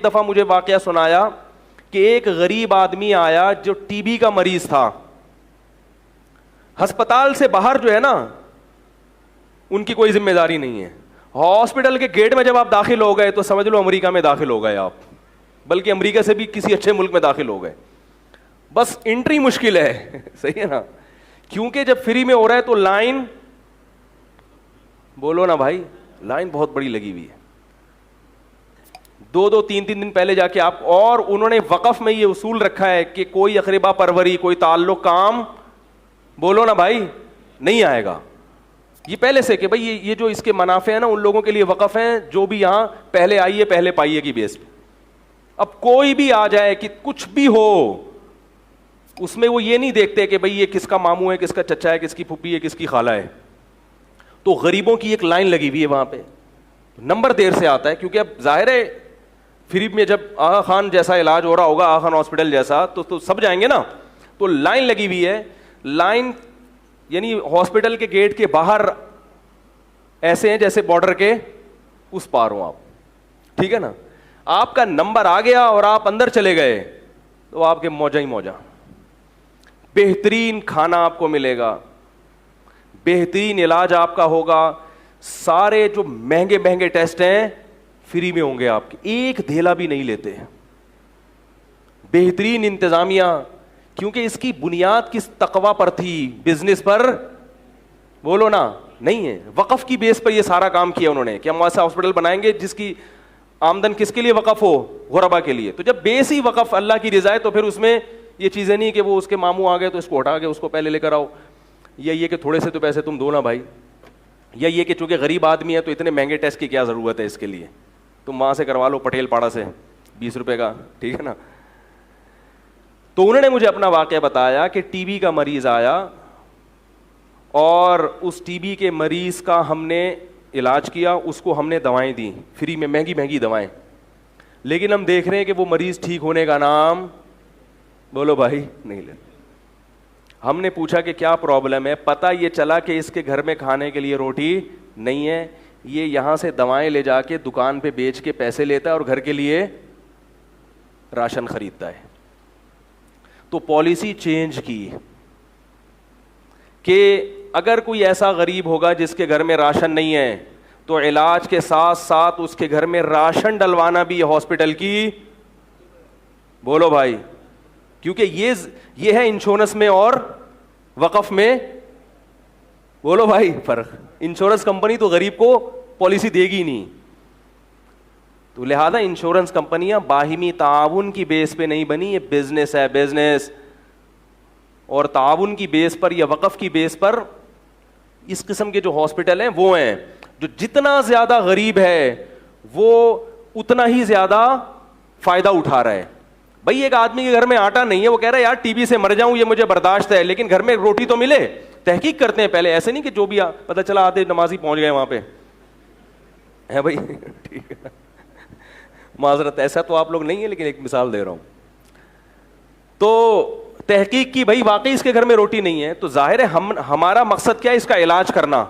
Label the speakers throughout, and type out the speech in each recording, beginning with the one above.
Speaker 1: دفعہ مجھے واقعہ سنایا کہ ایک غریب آدمی آیا جو ٹی بی کا مریض تھا. ہسپتال سے باہر جو ہے نا ان کی کوئی ذمہ داری نہیں ہے. ہاسپٹل کے گیٹ میں جب آپ داخل ہو گئے تو سمجھ لو امریکہ میں داخل ہو گئے آپ, بلکہ امریکہ سے بھی کسی اچھے ملک میں داخل ہو گئے. بس انٹری مشکل ہے, صحیح ہے نا, کیونکہ جب فری میں ہو رہا ہے تو لائن, بولو نا بھائی, لائن بہت بڑی لگی ہوئی ہے. 2-2 3-3 دن پہلے جا کے آپ, اور انہوں نے وقف میں یہ اصول رکھا ہے کہ کوئی اقربا پروری, کوئی تعلق کام, بولو نا بھائی, نہیں آئے گا. یہ پہلے سے کہ بھائی یہ جو اس کے منافع ہیں نا ان لوگوں کے لیے وقف ہیں جو بھی یہاں پہلے آئیے پہلے پائیے کی بیس پہ. اب کوئی بھی آ جائے کہ کچھ بھی ہو, اس میں وہ یہ نہیں دیکھتے کہ بھائی یہ کس کا ماموں ہے, کس کا چچا ہے, کس کی پھوپھی ہے, کس کی خالہ ہے. تو غریبوں کی ایک لائن لگی ہوئی ہے وہاں پہ. نمبر دیر سے آتا ہے کیونکہ اب ظاہر ہے فری میں جب آغا خان جیسا علاج ہو رہا ہوگا, آغا خان ہاسپٹل جیسا, تو سب جائیں گے نا. تو لائن لگی ہوئی ہے. لائن یعنی ہاسپٹل کے گیٹ کے باہر ایسے ہیں جیسے بارڈر کے اس پار ہوں آپ, ٹھیک ہے نا. آپ کا نمبر آ گیا اور آپ اندر چلے گئے تو آپ کے موجہ ہی موجہ. بہترین کھانا آپ کو ملے گا, بہترین علاج آپ کا ہوگا, سارے جو مہنگے مہنگے ٹیسٹ ہیں فری میں ہوں گے آپ کے, ایک دھیلا بھی نہیں لیتے. بہترین انتظامیہ, کیونکہ اس کی بنیاد کس تقوی پر تھی, بزنس پر, بولو نا, نہیں ہے. وقف کی بیس پر یہ سارا کام کیا انہوں نے کہ ہم ایسا ہاسپٹل بنائیں گے جس کی آمدن کس کے لیے وقف ہو, غربا کے لیے. تو جب بیس ہی وقف اللہ کی رضا ہے تو پھر اس میں یہ چیزیں نہیں کہ وہ اس کے ماموں آ گئے تو اس کو ہٹا کے اس کو پہلے لے کر آؤ, یا یہ کہ تھوڑے سے تو پیسے تم دو نا بھائی, یا یہ کہ چونکہ غریب آدمی ہے تو اتنے مہنگے ٹیسٹ کی کیا ضرورت ہے اس کے لیے, تم وہاں سے کروا لو پٹیل پاڑا سے 20 روپے کا, ٹھیک ہے نا. تو انہوں نے مجھے اپنا واقعہ بتایا کہ ٹی بی کا مریض آیا اور اس ٹی بی کے مریض کا ہم نے علاج کیا, اس کو ہم نے دوائیں دیں فری میں, مہنگی مہنگی دوائیں. لیکن ہم دیکھ رہے ہیں کہ وہ مریض ٹھیک ہونے کا نام, بولو بھائی, نہیں لیتے. ہم نے پوچھا کہ کیا پرابلم ہے, پتہ یہ چلا کہ اس کے گھر میں کھانے کے لیے روٹی نہیں ہے, یہ یہاں سے دوائیں لے جا کے دکان پہ بیچ کے پیسے لیتا ہے اور گھر کے لیے راشن خریدتا ہے. تو پالیسی چینج کی کہ اگر کوئی ایسا غریب ہوگا جس کے گھر میں راشن نہیں ہے تو علاج کے ساتھ ساتھ اس کے گھر میں راشن ڈلوانا بھی ہاسپٹل کی, بولو بھائی, کیونکہ یہ ہے انشورنس میں اور وقف میں, بولو بھائی, فرق. انشورنس کمپنی تو غریب کو پالیسی دے گی نہیں, تو لہذا انشورنس کمپنیاں باہمی تعاون کی بیس پہ نہیں بنی, یہ بزنس ہے, بزنس. اور تعاون کی بیس پر یا وقف کی بیس پر اس قسم کے جو ہاسپٹل ہیں وہ ہیں جو جتنا زیادہ غریب ہے وہ اتنا ہی زیادہ فائدہ اٹھا رہا ہے. بھائی ایک آدمی کے گھر میں آٹا نہیں ہے, وہ کہہ رہا ہے یار ٹی بی سے مر جاؤں یہ مجھے برداشت ہے, لیکن گھر میں روٹی تو ملے. تحقیق کرتے ہیں پہلے, ایسے نہیں کہ جو بھی پتہ چلا آدھے نمازی پہنچ گئے وہاں پہ ہے بھائی, ٹھیک ہے, معذرت ایسا تو آپ لوگ نہیں ہے لیکن ایک مثال دے رہا ہوں. تو تحقیق کی بھائی واقعی اس کے گھر میں روٹی نہیں ہے, تو ظاہر ہے ہمارا مقصد کیا ہے, اس کا علاج کرنا.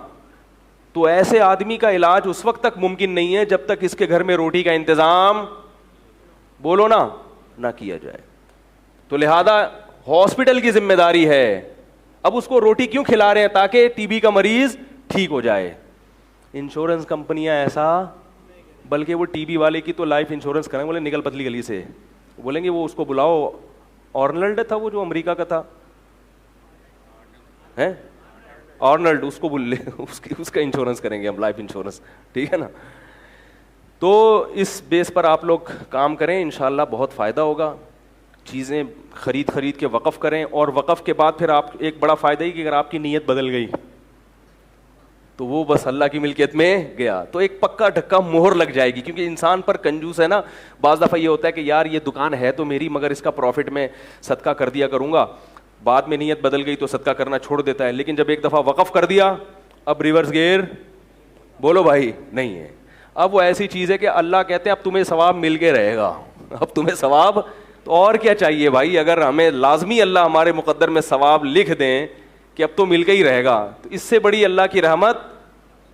Speaker 1: تو ایسے آدمی کا علاج اس وقت تک ممکن نہیں ہے جب تک اس کے گھر میں روٹی کا انتظام, بولو نا, نہ کیا جائے. تو لہذا ہاسپٹل کی ذمہ داری ہے. اب اس کو روٹی کیوں کھلا رہے ہیں, تاکہ ٹی بی کا مریض ٹھیک ہو جائے. انشورنس کمپنیاں ایسا, بلکہ وہ ٹی بی والے کی تو لائف انشورنس کریں, بولے نکل پتلی گلی سے, بولیں گے وہ اس کو بلاؤ, آرنلڈ تھا وہ جو امریکہ کا تھا, ہے آرنلڈ, اس کو بول لے, اس کا انشورنس کریں گے ہم, لائف انشورنس, ٹھیک ہے نا. تو اس بیس پر آپ لوگ کام کریں, انشاءاللہ بہت فائدہ ہوگا. چیزیں خرید کے وقف کریں, اور وقف کے بعد پھر آپ ایک بڑا فائدہ ہی کہ اگر آپ کی نیت بدل گئی تو وہ بس اللہ کی ملکیت میں گیا, تو ایک پکا ڈھکا مہر لگ جائے گی. کیونکہ انسان پر کنجوس ہے نا, بعض دفعہ یہ ہوتا ہے کہ یار یہ دکان ہے تو میری, مگر اس کا پروفٹ میں صدقہ کر دیا کروں گا, بعد میں نیت بدل گئی تو صدقہ کرنا چھوڑ دیتا ہے. لیکن جب ایک دفعہ وقف کر دیا, اب ریورس گیئر, بولو بھائی, نہیں ہے. اب وہ ایسی چیز ہے کہ اللہ کہتے ہیں اب تمہیں ثواب مل کے رہے گا, اب تمہیں ثواب, تو اور کیا چاہیے بھائی. اگر ہمیں لازمی اللہ ہمارے مقدر میں ثواب لکھ دیں کہ اب تو مل کے ہی رہے گا, تو اس سے بڑی اللہ کی رحمت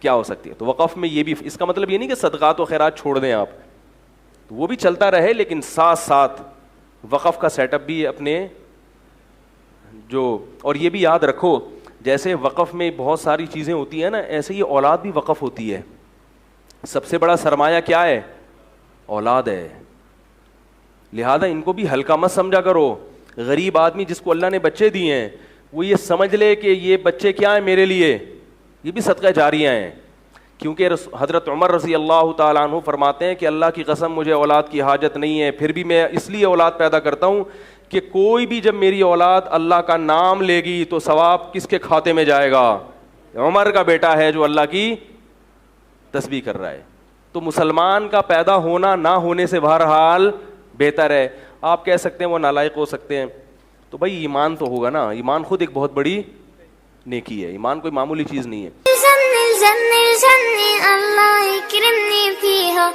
Speaker 1: کیا ہو سکتی ہے. تو وقف میں یہ بھی, اس کا مطلب یہ نہیں کہ صدقات و خیرات چھوڑ دیں آپ, تو وہ بھی چلتا رہے، لیکن ساتھ ساتھ وقف کا سیٹ اپ بھی اپنے جو، اور یہ بھی یاد رکھو جیسے وقف میں بہت ساری چیزیں ہوتی ہیں نا، ایسے ہی اولاد بھی وقف ہوتی ہے. سب سے بڑا سرمایہ کیا ہے؟ اولاد ہے. لہذا ان کو بھی ہلکا مت سمجھا کرو. غریب آدمی جس کو اللہ نے بچے دیے ہیں وہ یہ سمجھ لے کہ یہ بچے کیا ہیں میرے لیے، یہ بھی صدقہ جاریہ ہیں. کیونکہ حضرت عمر رضی اللہ تعالیٰ عنہ فرماتے ہیں کہ اللہ کی قسم مجھے اولاد کی حاجت نہیں ہے، پھر بھی میں اس لیے اولاد پیدا کرتا ہوں کہ کوئی بھی جب میری اولاد اللہ کا نام لے گی تو ثواب کس کے کھاتے میں جائے گا؟ عمر کا بیٹا ہے جو اللہ کی تسبیح کر رہا ہے. تو مسلمان کا پیدا ہونا نہ ہونے سے بہرحال بہتر ہے. آپ کہہ سکتے ہیں وہ نالائق ہو سکتے ہیں، تو بھائی ایمان تو ہوگا نا. ایمان خود ایک بہت بڑی نیکی ہے، ایمان کوئی معمولی چیز نہیں ہے.
Speaker 2: اللہ اکرمنی فیہا